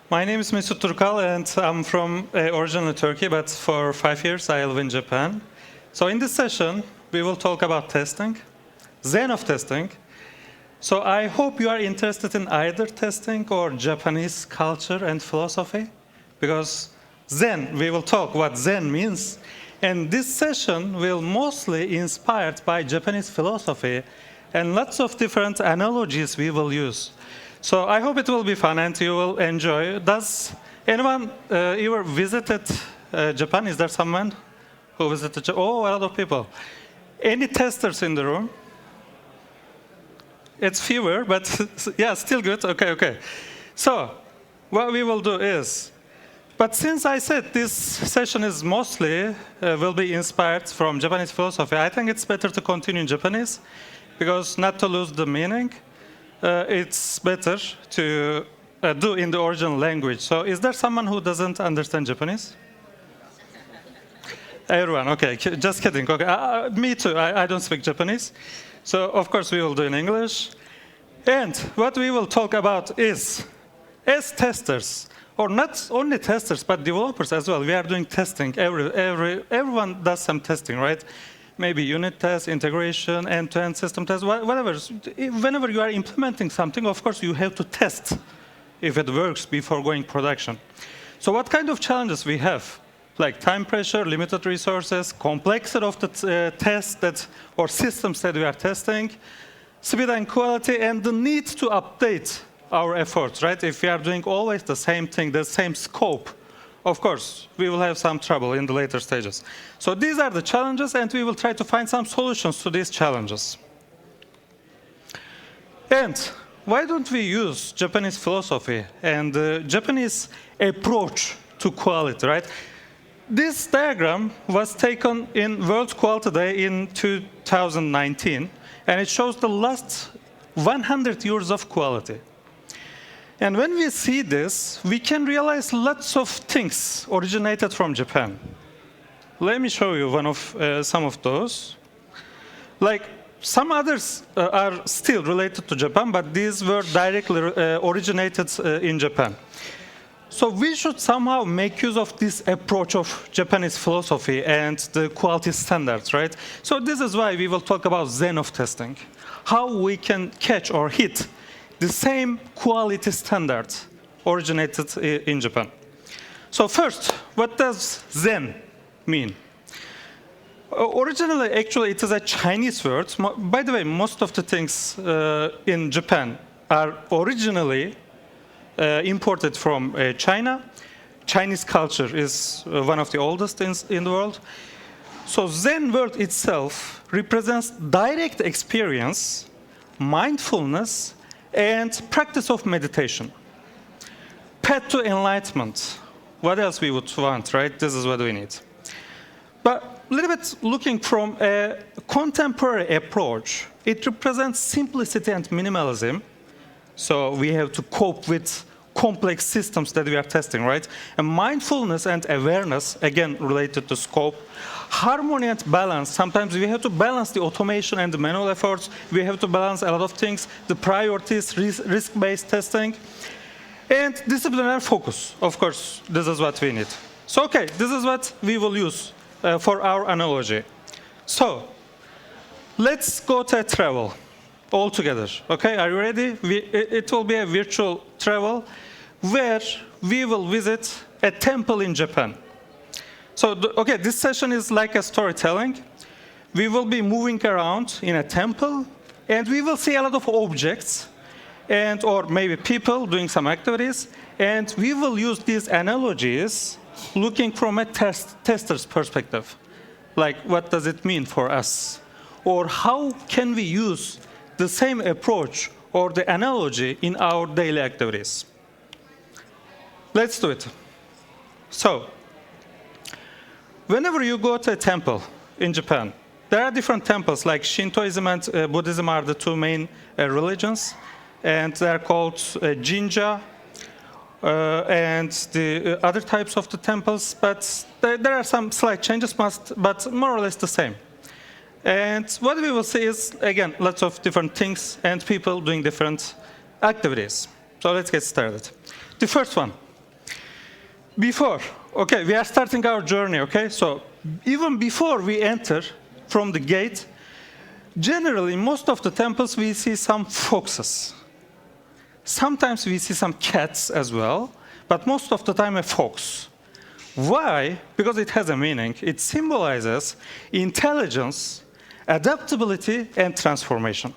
My name is Mesut Durukal, and I'm from originally Turkey, but for 5 years I live in Japan. So in this session, we will talk about testing, Zen of testing. So I hope you are interested in either testing or Japanese culture and philosophy, because Zen, we will talk what Zen means. And this session will mostly inspired by Japanese philosophy and lots of different analogies we will use. So I hope it will be fun and you will enjoy. Does anyone ever visited Japan? Is there someone who visited Japan? Oh, a lot of people. Any testers in the room? It's fewer, but yeah, still good. Okay. So what we will do is, but since I said this session is mostly will be inspired from Japanese philosophy, I think it's better to continue in Japanese, because not to lose the meaning, it's better to do in the original language. So is there someone who doesn't understand Japanese? Everyone, okay, just kidding. Okay, me too, I don't speak Japanese. So of course we will do in English. And what we will talk about is, as testers, or not only testers, but developers as well, we are doing testing. Everyone does some testing, right? Maybe unit tests, integration, end-to-end system tests, whatever. Whenever you are implementing something, of course, you have to test if it works before going production. So what kind of challenges we have? Like time pressure, limited resources, complexity of the tests or systems that we are testing, speed and quality, and the need to update our efforts, right? If we are doing always the same thing, the same scope, of course, we will have some trouble in the later stages. So these are the challenges, and we will try to find some solutions to these challenges. And why don't we use Japanese philosophy and the Japanese approach to quality, right? This diagram was taken in World Quality Day in 2019, and it shows the last 100 years of quality. And when we see this, we can realize lots of things originated from Japan. Let me show you some of those. Like, some others are still related to Japan, but these were directly originated in Japan. So we should somehow make use of this approach of Japanese philosophy and the quality standards, right? So this is why we will talk about Zen of testing, how we can catch or hit the same quality standard originated in Japan. So first, what does Zen mean? Originally, actually, it is a Chinese word. By the way, most of the things in Japan are originally imported from China. Chinese culture is one of the oldest in the world. So Zen word itself represents direct experience, mindfulness, and practice of meditation. Path to enlightenment. What else we would want, right? This is what we need. But a little bit looking from a contemporary approach, it represents simplicity and minimalism. So we have to cope with complex systems that we are testing, right? And mindfulness and awareness, again, related to scope. Harmony and balance. Sometimes we have to balance the automation and the manual efforts. We have to balance a lot of things, the priorities, risk-based testing. And disciplinary focus. Of course, this is what we need. So, okay, this is what we will use for our analogy. So, let's go to a travel all together. Okay, are you ready? It will be a virtual travel where we will visit a temple in Japan. So, okay, this session is like a storytelling. We will be moving around in a temple, and we will see a lot of objects, or maybe people doing some activities, and we will use these analogies looking from a tester's perspective. Like, what does it mean for us? Or how can we use the same approach or the analogy in our daily activities? Let's do it. So, whenever you go to a temple in Japan, there are different temples, like Shintoism and Buddhism are the two main religions, and they're called jinja, and the other types of the temples, but there are some slight changes, but more or less the same. And what we will see is, again, lots of different things and people doing different activities. So let's get started. The first one, Before, okay, we are starting our journey, okay? So even before we enter from the gate, generally, most of the temples, we see some foxes. Sometimes we see some cats as well, but most of the time a fox. Why? Because it has a meaning. It symbolizes intelligence, adaptability, and transformation.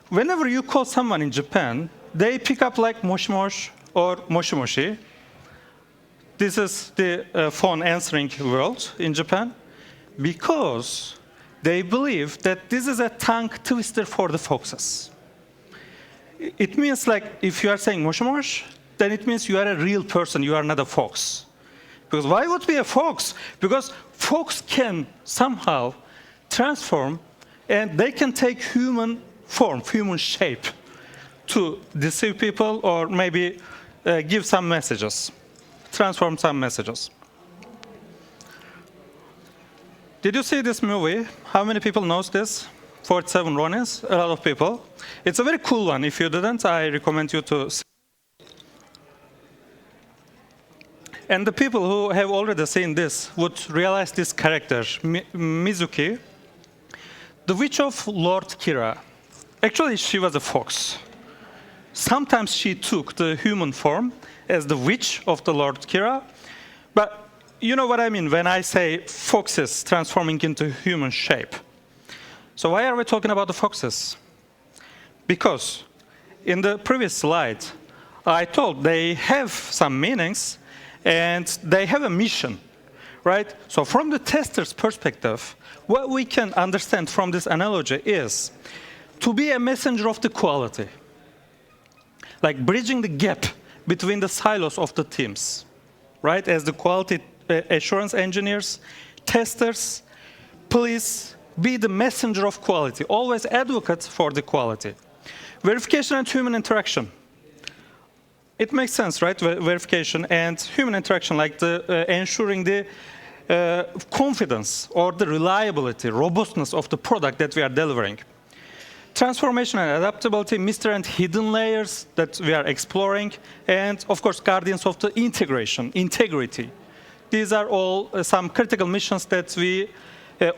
Whenever you call someone in Japan, they pick up like moshi moshi or moshi moshi. This is the phone answering world in Japan, because they believe that this is a tongue twister for the foxes. It means like if you are saying moshi moshi, then it means you are a real person, you are not a fox. Because why would be a fox? Because fox can somehow transform and they can take human form, human shape to deceive people or maybe give some messages, transform some messages. Did you see this movie? How many people knows this? 47 Ronins, a lot of people. It's a very cool one. If you didn't, I recommend you to see. And the people who have already seen this would realize this character, Mizuki, the witch of Lord Kira. Actually, she was a fox. Sometimes she took the human form as the witch of the Lord Kira. But you know what I mean when I say foxes transforming into human shape. So why are we talking about the foxes? Because in the previous slide, I told they have some meanings and they have a mission, right? So from the tester's perspective, what we can understand from this analogy is to be a messenger of the quality, like bridging the gap between the silos of the teams, right? As the quality assurance engineers, testers, please be the messenger of quality, always advocate for the quality. Verification and human interaction. It makes sense, right? Verification and human interaction, like ensuring the confidence or the reliability, robustness of the product that we are delivering. Transformation and adaptability, mystery and hidden layers that we are exploring, and of course, guardians of the integration, integrity. These are all some critical missions that we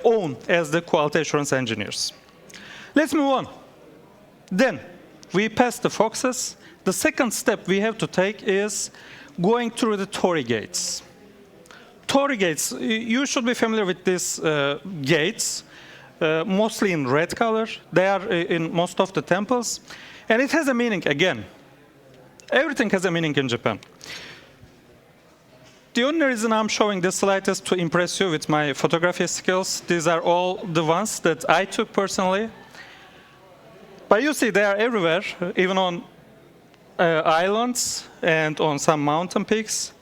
own as the quality assurance engineers. Let's move on. Then, we pass the foxes. The second step we have to take is going through the Torii gates. Torii gates, you should be familiar with these gates, mostly in red color. They are in most of the temples. And it has a meaning, again. Everything has a meaning in Japan. The only reason I'm showing this slide is to impress you with my photography skills. These are all the ones that I took personally. But you see, they are everywhere, even on islands and on some mountain peaks.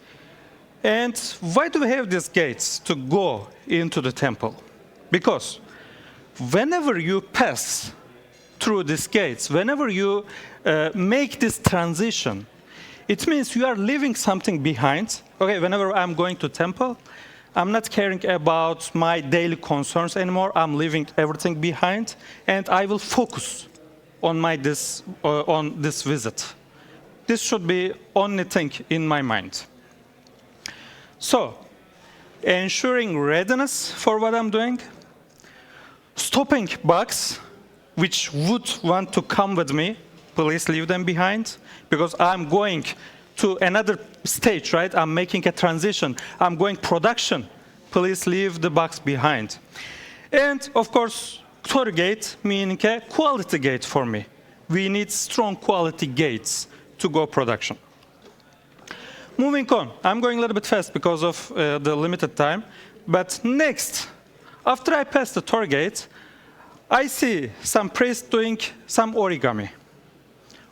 And why do we have these gates to go into the temple? Because whenever you pass through these gates, whenever you make this transition, it means you are leaving something behind. Okay, whenever I'm going to temple, I'm not caring about my daily concerns anymore. I'm leaving everything behind, and I will focus on this visit. This should be only thing in my mind. So, ensuring readiness for what I'm doing, stopping bugs which would want to come with me, please leave them behind, because I'm going to another stage, right? I'm making a transition. I'm going production. Please leave the bugs behind. And of course, Torii gate meaning a quality gate for me. We need strong quality gates to go production. Moving on, I'm going a little bit fast because of the limited time. But next, after I pass the Torii gate, I see some priests doing some origami.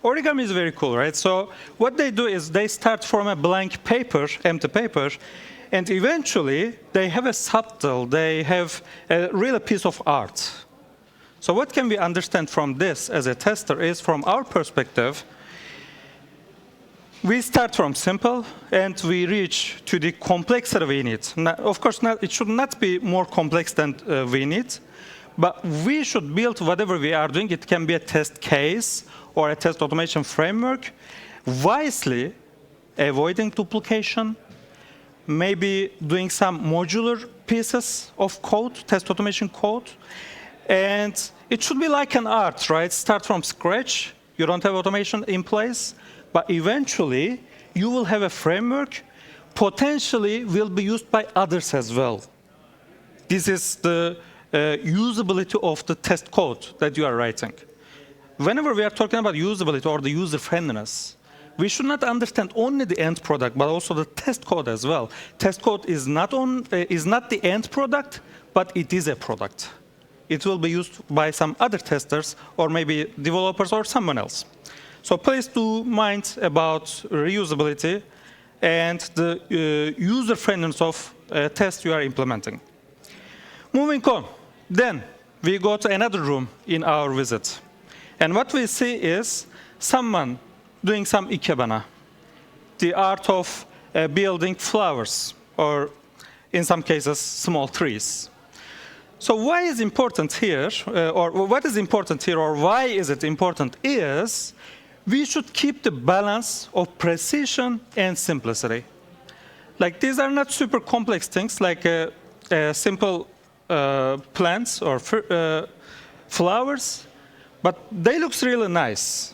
Origami is very cool, right? So what they do is they start from a blank paper, empty paper, and eventually they have a subtle, they have a real piece of art. So what can we understand from this as a tester is, from our perspective, we start from simple and we reach to the complexity we need. Now, of course, it should not be more complex than we need, but we should build whatever we are doing. It can be a test case or a test automation framework, wisely avoiding duplication, maybe doing some modular pieces of code, test automation code. And it should be like an art, right? Start from scratch. You don't have automation in place, but eventually you will have a framework, potentially will be used by others as well. This is the usability of the test code that you are writing. Whenever we are talking about usability or the user friendliness, we should not understand only the end product, but also the test code as well. Test code is not the end product, but it is a product. It will be used by some other testers, or maybe developers, or someone else. So please do mind about reusability and the user friendliness of tests you are implementing. Moving on, then we go to another room in our visit. And what we see is someone doing some Ikebana, the art of building flowers, or in some cases, small trees. So why is important here, or what is important here, or why is it important, is we should keep the balance of precision and simplicity. Like, these are not super complex things, like simple plants or flowers, but they look really nice.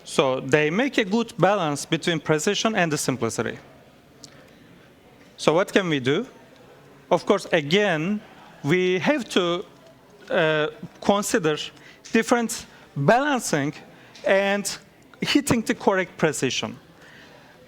So they make a good balance between precision and the simplicity. So what can we do? Of course, again, we have to consider different balancing and hitting the correct precision.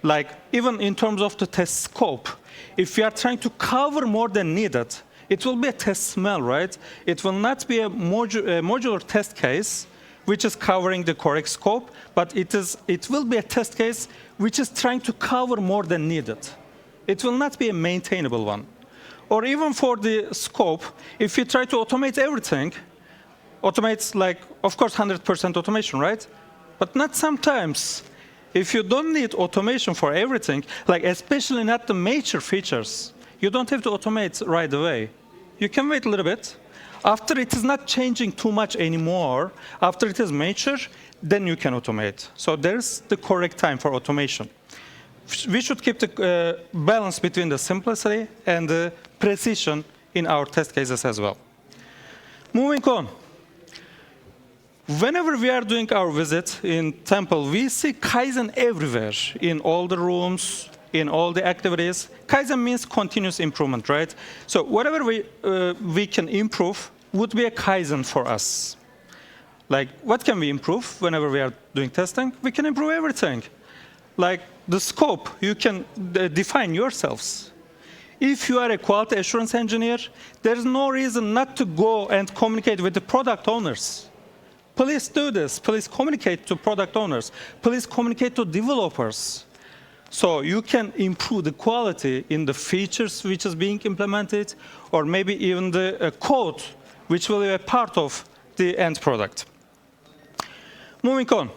Like, even in terms of the test scope, if we are trying to cover more than needed, it will be a test smell, right? It will not be a modular test case which is covering the correct scope, but it will be a test case which is trying to cover more than needed. It will not be a maintainable one. Or even for the scope, if you try to automate everything, automate, like, of course, 100% automation, right? But not sometimes. If you don't need automation for everything, like especially not the major features, you don't have to automate right away. You can wait a little bit. After it is not changing too much anymore, after it is mature, then you can automate. So there's the correct time for automation. We should keep the balance between the simplicity and the precision in our test cases as well. Moving on. Whenever we are doing our visit in temple, we see Kaizen everywhere, in all the rooms, in all the activities. Kaizen means continuous improvement, right? So whatever we can improve would be a Kaizen for us. Like, what can we improve whenever we are doing testing? We can improve everything. Like the scope, you can define yourselves. If you are a quality assurance engineer, there's no reason not to go and communicate with the product owners. Please do this. Please communicate to product owners. Please communicate to developers. So you can improve the quality in the features which is being implemented, or maybe even the code which will be a part of the end product. Moving on.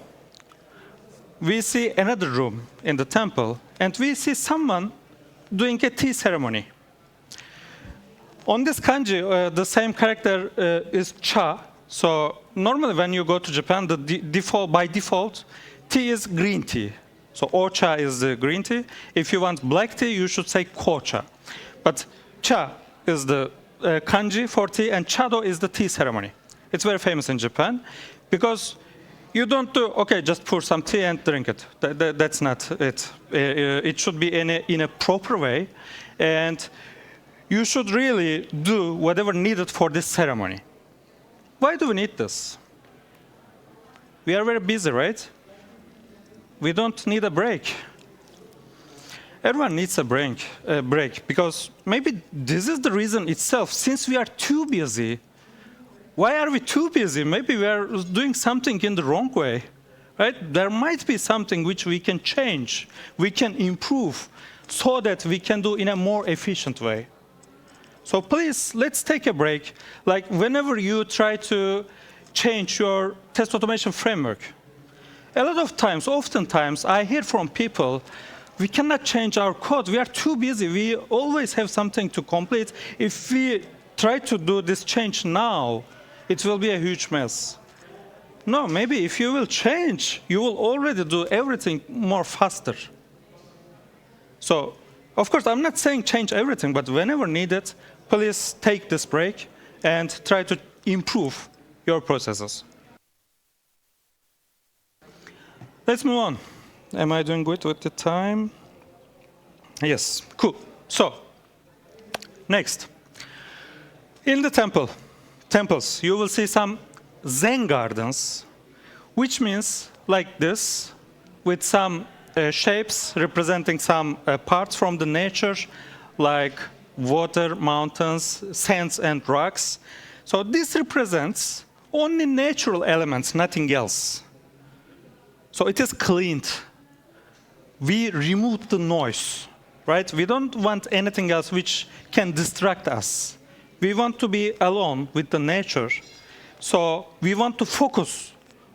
We see another room in the temple, and we see someone doing a tea ceremony. On this kanji, the same character is cha. So normally when you go to Japan, by default, tea is green tea. So ocha is the green tea. If you want black tea, you should say kocha. But cha is the kanji for tea, and chado is the tea ceremony. It's very famous in Japan because you don't do, okay, just pour some tea and drink it. That's not it. It should be in a proper way, and you should really do whatever needed for this ceremony. Why do we need this? We are very busy, right? We don't need a break. Everyone needs a break, because maybe this is the reason itself. Since we are too busy, why are we too busy? Maybe we are doing something in the wrong way, right? There might be something which we can change, we can improve, so that we can do in a more efficient way. So please, let's take a break. Like whenever you try to change your test automation framework, a lot of times, oftentimes, I hear from people, we cannot change our code. We are too busy. We always have something to complete. If we try to do this change now, it will be a huge mess. No, maybe if you will change, you will already do everything more faster. So Of course, I'm not saying change everything, but whenever needed, please take this break and try to improve your processes. Let's move on. Am I doing good with the time? Yes, cool. So, next. In the temples, you will see some Zen gardens, which means like this, with some shapes representing some parts from the nature, like water, mountains, sands, and rocks. So this represents only natural elements, nothing else. So it is cleaned. We removed the noise, right? We don't want anything else which can distract us. We want to be alone with the nature. So we want to focus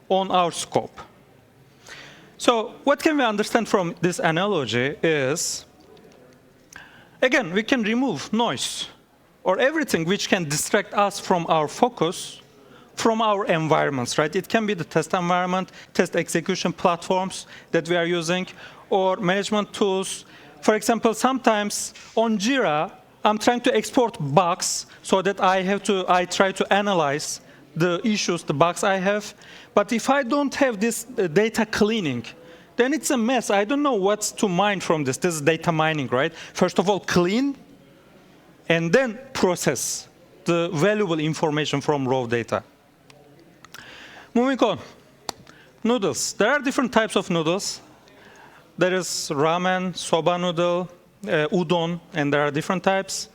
on our scope. So what can we understand from this analogy is, again, we can remove noise or everything which can distract us from our focus from our environments, right? It can be the test environment, test execution platforms that we are using, or management tools. For example, sometimes on Jira, I'm trying to export bugs so that I try to analyze the issues, the bugs I have. But if I don't have this data cleaning, then it's a mess. I don't know what's to mine from this. This is data mining, right? First of all, clean, and then process the valuable information from raw data. Moving on, noodles. There are different types of noodles. There is ramen, soba noodle, udon, and there are different types.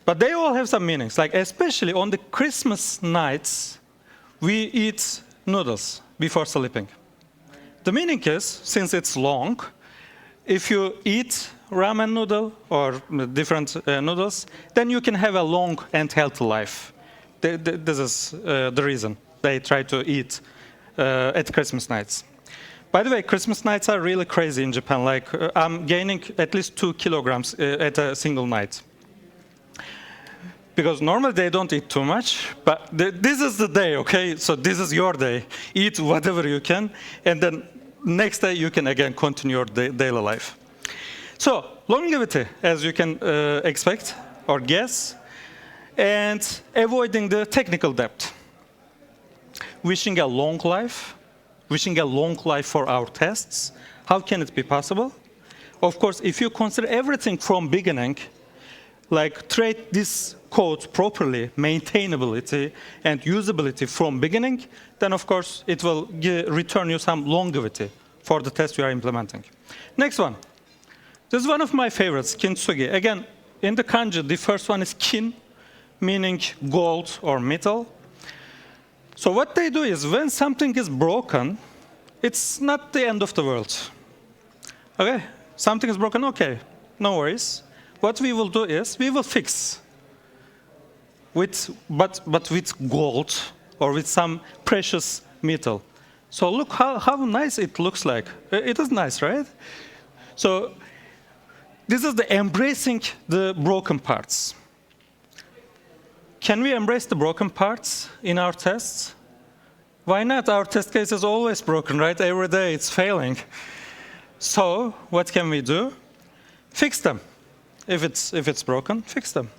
But they all have some meanings. Like especially on the Christmas nights, we eat noodles before sleeping. The meaning is, since it's long, if you eat ramen noodle or different noodles, then you can have a long and healthy life. This is the reason they try to eat at Christmas nights. By the way, Christmas nights are really crazy in Japan. Like, I'm gaining at least 2 kilograms at a single night. Because normally they don't eat too much, but this is the day, okay? So this is your day. Eat whatever you can, and then next day you can again continue your daily life. So, longevity, as you can expect or guess, and avoiding the technical debt. Wishing a long life for our tests. How can it be possible? Of course, if you consider everything from beginning, like treat this code properly, maintainability and usability from beginning, then of course it will return you some longevity for the test you are implementing. Next one. This is one of my favorites, kintsugi. Again, in the kanji, the first one is kin, meaning gold or metal. So what they do is when something is broken, it's not the end of the world. Okay, something is broken, okay, no worries. What we will do is we will fix but with gold or with some precious metal. So look how nice it looks like. It is nice, right? So this is the embracing the broken parts. Can we embrace the broken parts in our tests? Why not? Our test case is always broken, right? Every day it's failing. So what can we do? Fix them. If it's broken, fix them.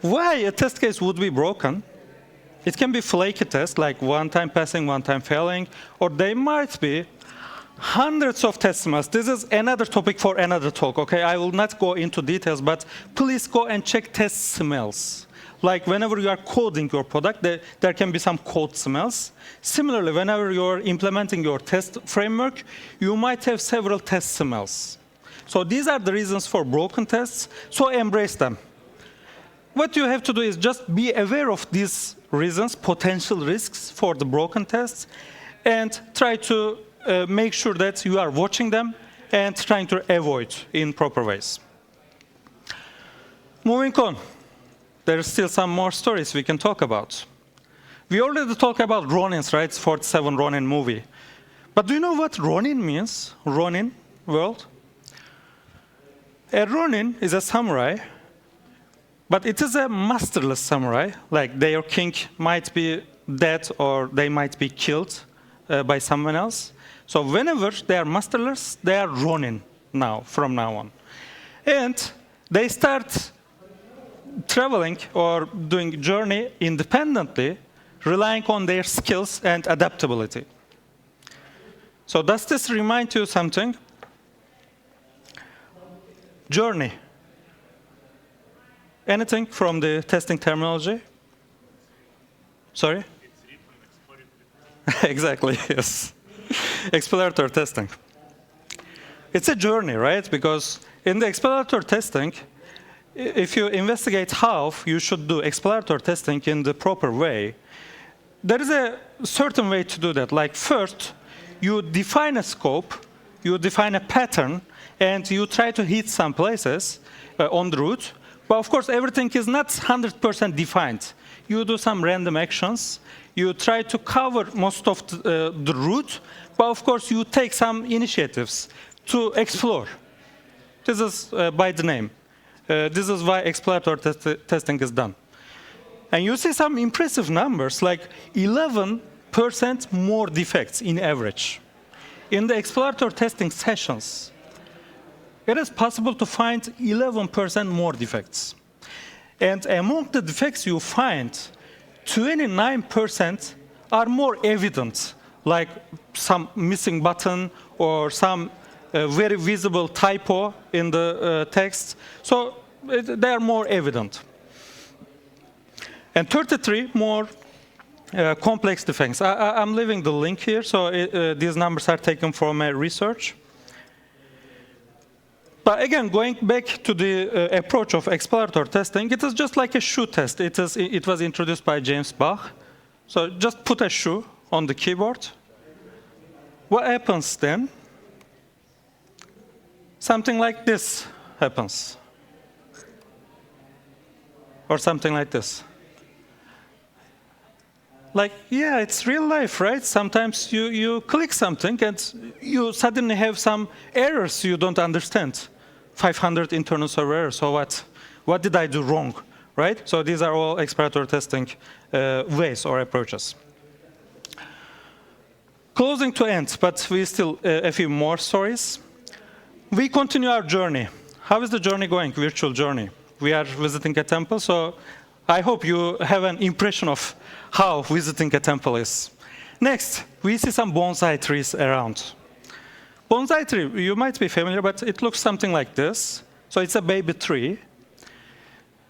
Why a test case would be broken? It can be flaky test, like one time passing, one time failing, or they might be hundreds of test smells. This is another topic for another talk, okay? I will not go into details, but please go and check test smells. Like whenever you are coding your product, there can be some code smells. Similarly, whenever you're implementing your test framework, you might have several test smells. So these are the reasons for broken tests, so embrace them. What you have to do is just be aware of these reasons, potential risks for the broken tests, and try to make sure that you are watching them and trying to avoid in proper ways. Moving on, there are still some more stories we can talk about. We already talked about Ronins, right? 47 Ronin movie. But do you know what Ronin means? Ronin world? A Ronin is a samurai, but it is a masterless samurai. Like their king might be dead or they might be killed by someone else. So whenever they are masterless, they are Ronin. from now on. And they start traveling or doing journey independently, relying on their skills and adaptability. So does this remind you something? Journey. Anything from the testing terminology? Sorry? Exactly, yes. Exploratory testing. It's a journey, right? Because in the exploratory testing, if you investigate how you should do exploratory testing in the proper way, there is a certain way to do that. Like first, you define a scope, you define a pattern, and you try to hit some places on the route. But of course, everything is not 100% defined. You do some random actions. You try to cover most of the route. But of course, you take some initiatives to explore. This is by the name. This is why exploratory testing is done. And you see some impressive numbers, like 11% more defects in average. In the exploratory testing sessions, it is possible to find 11% more defects. And among the defects you find, 29% are more evident, like some missing button or some very visible typo in the text. So they are more evident. And 33 more complex defects. I'm leaving the link here, so these numbers are taken from my research. But again, going back to the approach of exploratory testing, it is just like a shoe test. It was introduced by James Bach. So just put a shoe on the keyboard. What happens then? Something like this happens. Or something like this. Like, yeah, it's real life, right? Sometimes you click something and you suddenly have some errors you don't understand. 500 internal server errors, so what? What did I do wrong, right? So these are all exploratory testing ways or approaches. Closing to end, but we still a few more stories. We continue our journey. How is the journey going, virtual journey? We are visiting a temple, so I hope you have an impression of how visiting a temple is. Next, we see some bonsai trees around. Bonsai tree, you might be familiar, but it looks something like this. So it's a baby tree.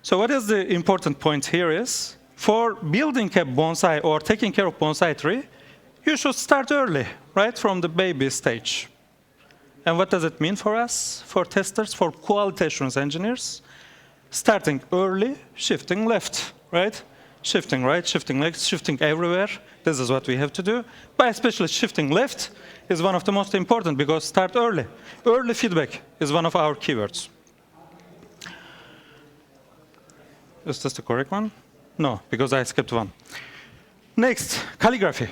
So what is the important point here is, for building a bonsai or taking care of bonsai tree, you should start early, right, from the baby stage. And what does it mean for us, for testers, for quality assurance engineers? Starting early, shifting left, right? Shifting right, shifting left, shifting everywhere. This is what we have to do. But especially shifting left is one of the most important because start early. Early feedback is one of our keywords. Is this the correct one? No, because I skipped one. Next, calligraphy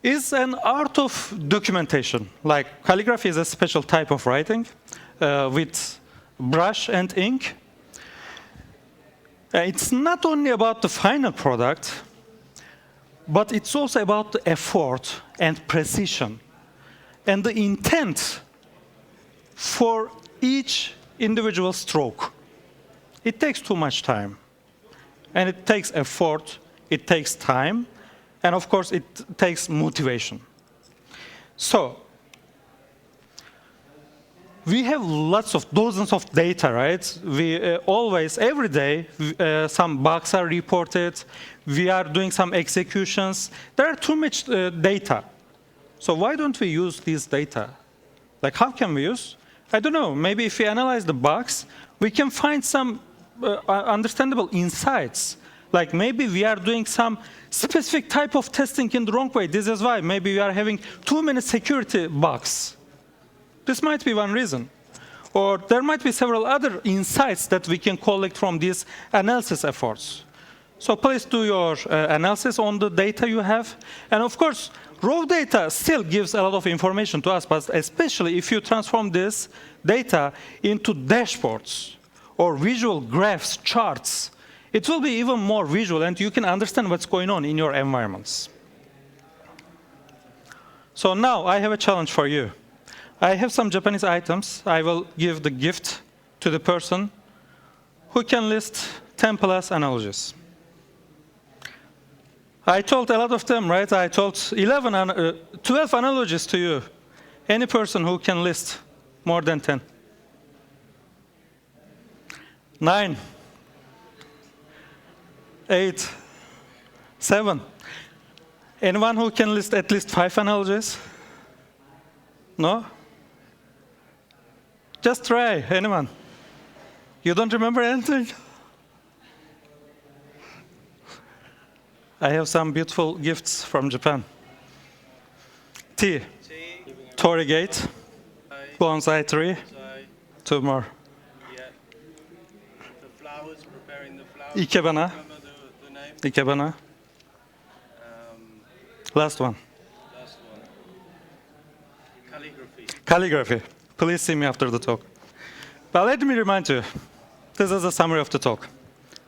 is an art of documentation. Like calligraphy is a special type of writing with brush and ink. It's not only about the final product, but it's also about the effort and precision and the intent for each individual stroke. It takes too much time, and it takes effort, it takes time, and of course it takes motivation. So we have lots of dozens of data, right? We always, every day, some bugs are reported. We are doing some executions. There are too much data. So why don't we use these data? Like, how can we use? I don't know. Maybe if we analyze the bugs, we can find some understandable insights. Like maybe we are doing some specific type of testing in the wrong way. This is why maybe we are having too many security bugs. This might be one reason. Or there might be several other insights that we can collect from these analysis efforts. So please do your analysis on the data you have. And of course, raw data still gives a lot of information to us, but especially if you transform this data into dashboards or visual graphs, charts, it will be even more visual and you can understand what's going on in your environments. So now I have a challenge for you. I have some Japanese items. I will give the gift to the person who can list 10 plus analogies. I told a lot of them, right? I told 12 analogies to you. Any person who can list more than 10. 9, 8, 7. Anyone who can list at least 5 analogies? No? Just try, anyone. You don't remember anything? I have some beautiful gifts from Japan. Tea, Torii gate, bonsai tree, 2 more. Yeah. The flowers, preparing the flowers. Ikebana, Remember the name? Ikebana. Last one. Last one. Calligraphy. Calligraphy. Please see me after the talk. But let me remind you, this is a summary of the talk.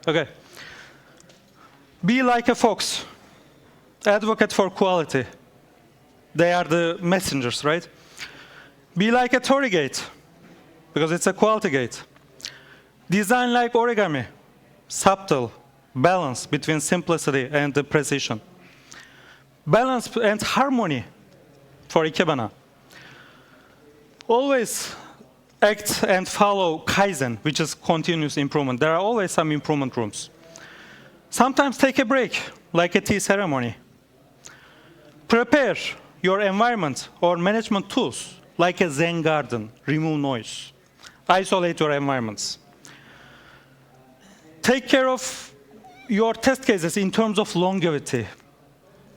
Okay. Be like a fox. Advocate for quality. They are the messengers, right? Be like a Torii gate, because it's a quality gate. Design like origami. Subtle, balance between simplicity and the precision. Balance and harmony for Ikebana. Always act and follow Kaizen, which is continuous improvement. There are always some improvement rooms. Sometimes take a break, like a tea ceremony. Prepare your environment or management tools, like a Zen garden. Remove noise. Isolate your environments. Take care of your test cases in terms of longevity.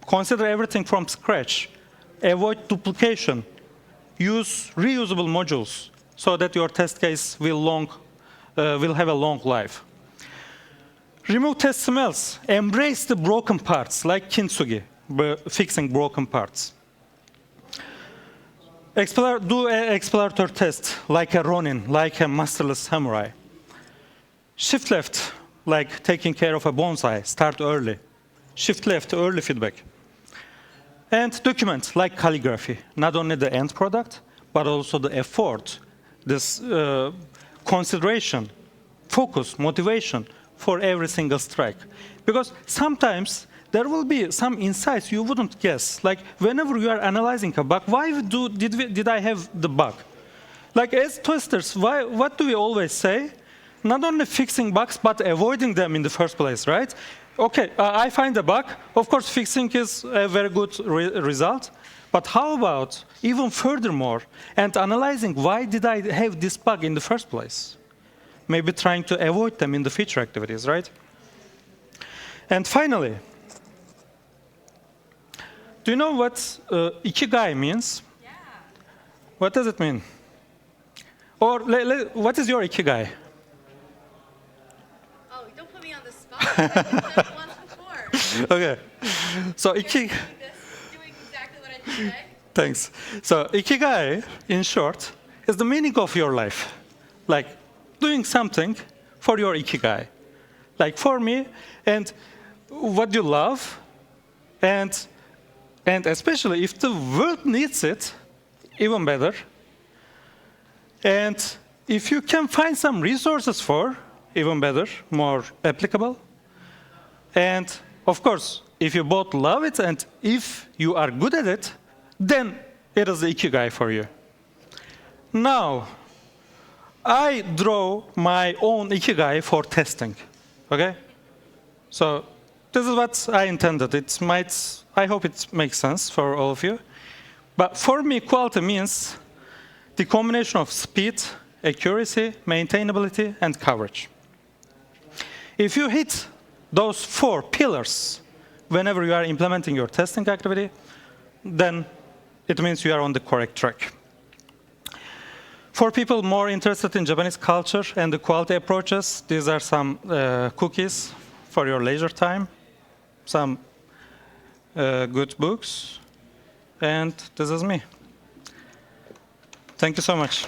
Consider everything from scratch. Avoid duplication. Use reusable modules so that your test case will have a long life. Remove test smells. Embrace the broken parts, like kintsugi, fixing broken parts. Do an exploratory test, like a ronin, like a masterless samurai. Shift left, like taking care of a bonsai. Start early. Shift left, early feedback. And document, like calligraphy. Not only the end product, but also the effort, this consideration, focus, motivation for every single strike. Because sometimes there will be some insights you wouldn't guess. Like whenever you are analyzing a bug, why did I have the bug? Like as testers, what do we always say? Not only fixing bugs, but avoiding them in the first place, right? Okay, I find a bug. Of course, fixing is a very good result. But how about even furthermore and analyzing why did I have this bug in the first place? Maybe trying to avoid them in the future activities, right? And finally, do you know what Ikigai means? Yeah. What does it mean? Or what is your Ikigai? Oh, don't put me on the spot. I've done it once before. Okay. So Doing exactly what I just said. Thanks. So Ikigai, in short, is the meaning of your life. Like doing something for your Ikigai. Like for me, and what you love, and especially if the world needs it, even better. And if you can find some resources for, even better, more applicable. And of course, if you both love it and if you are good at it, then it is the Ikigai for you. Now, I draw my own Ikigai for testing, okay? So this is what I intended. I hope it makes sense for all of you. But for me, quality means the combination of speed, accuracy, maintainability, and coverage. If you hit those 4 pillars whenever you are implementing your testing activity, then it means you are on the correct track. For people more interested in Japanese culture and the quality approaches, these are some cookies for your leisure time, some good books, and this is me. Thank you so much.